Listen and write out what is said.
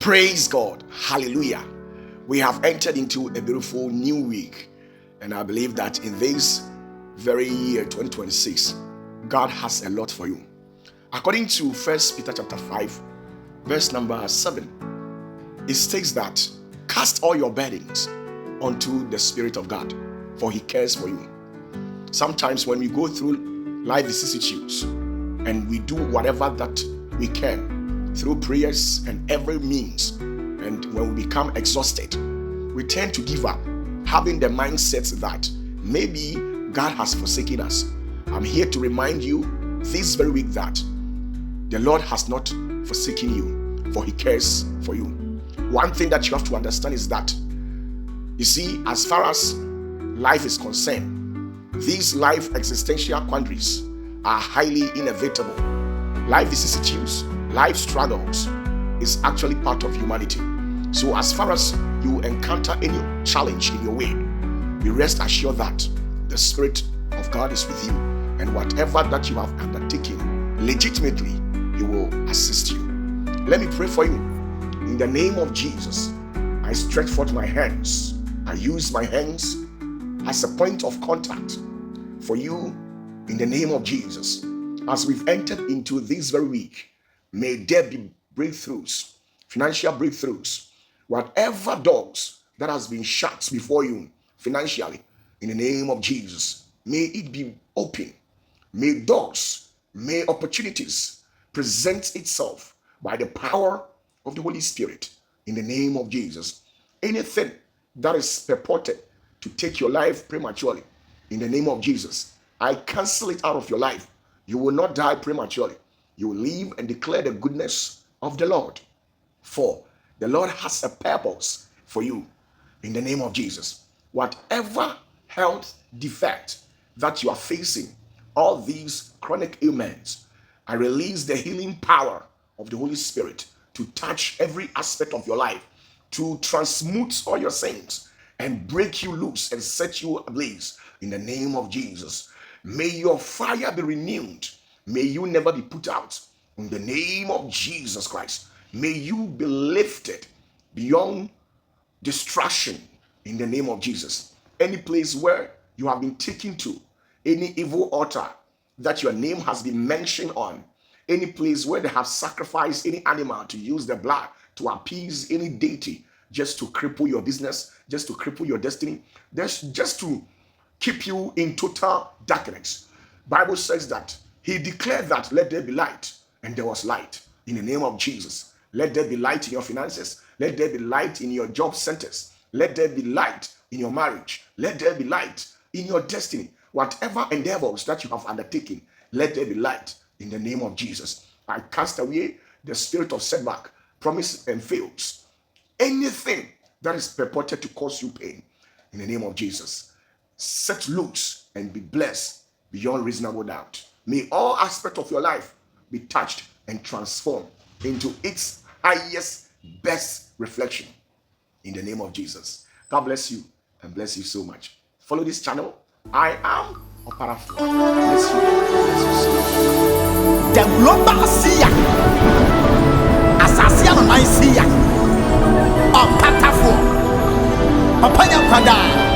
Praise God. Hallelujah. We have entered into a beautiful new week. And I believe that in this very year 2026, God has a lot for you. According to 1 Peter chapter 5, verse number 7, it states that cast all your burdens unto the Spirit of God, for he cares for you. Sometimes when we go through life vicissitudes and we do whatever that we can through prayers and every means, and when we become exhausted, we tend to give up, having the mindset that maybe God has forsaken us. I'm here to remind you this very week that the Lord has not forsaken you, for he cares for you. One thing that you have to understand is that, you see, as far as life is concerned, these life existential quandaries are highly inevitable. Life vicissitudes, life struggles is actually part of humanity. So as far as you encounter any challenge in your way, be rest assured that the Spirit of God is with you, and whatever that you have undertaken, legitimately, he will assist you. Let me pray for you. In the name of Jesus, I stretch forth my hands. I use my hands as a point of contact for you in the name of Jesus. As we've entered into this very week, may there be breakthroughs, financial breakthroughs. Whatever doors that has been shut before you financially, in the name of Jesus, may it be open. May doors, may opportunities present itself by the power of the Holy Spirit in the name of Jesus. Anything that is purported to take your life prematurely, in the name of Jesus, I cancel it out of your life. You will not die prematurely. You will live and declare the goodness of the Lord. For the Lord has a purpose for you in the name of Jesus. Whatever health defect that you are facing, all these chronic ailments, I release the healing power of the Holy Spirit to touch every aspect of your life, to transmute all your sins and break you loose and set you ablaze in the name of Jesus. May your fire be renewed. May you never be put out in the name of Jesus Christ. May you be lifted beyond destruction in the name of Jesus. Any place where you have been taken to, any evil altar that your name has been mentioned on, any place where they have sacrificed any animal to use the blood to appease any deity, just to cripple your business, just to cripple your destiny, just to keep you in total darkness. Bible says that he declared that let there be light, and there was light in the name of Jesus. Let there be light in your finances. Let there be light in your job centers. Let there be light in your marriage. Let there be light in your destiny. Whatever endeavors that you have undertaken, let there be light in the name of Jesus. I cast away the spirit of setback, promise and fails. Anything that is purported to cause you pain, in the name of Jesus, set loose and be blessed beyond reasonable doubt. May all aspects of your life be touched and transformed into its highest, best reflection in the name of Jesus. God bless you and bless you so much. Follow this channel. I am Opatafuor. Bless you. Bless you so much. The global seer, assassin on my seer, Opatafuor, Opanya Kwada.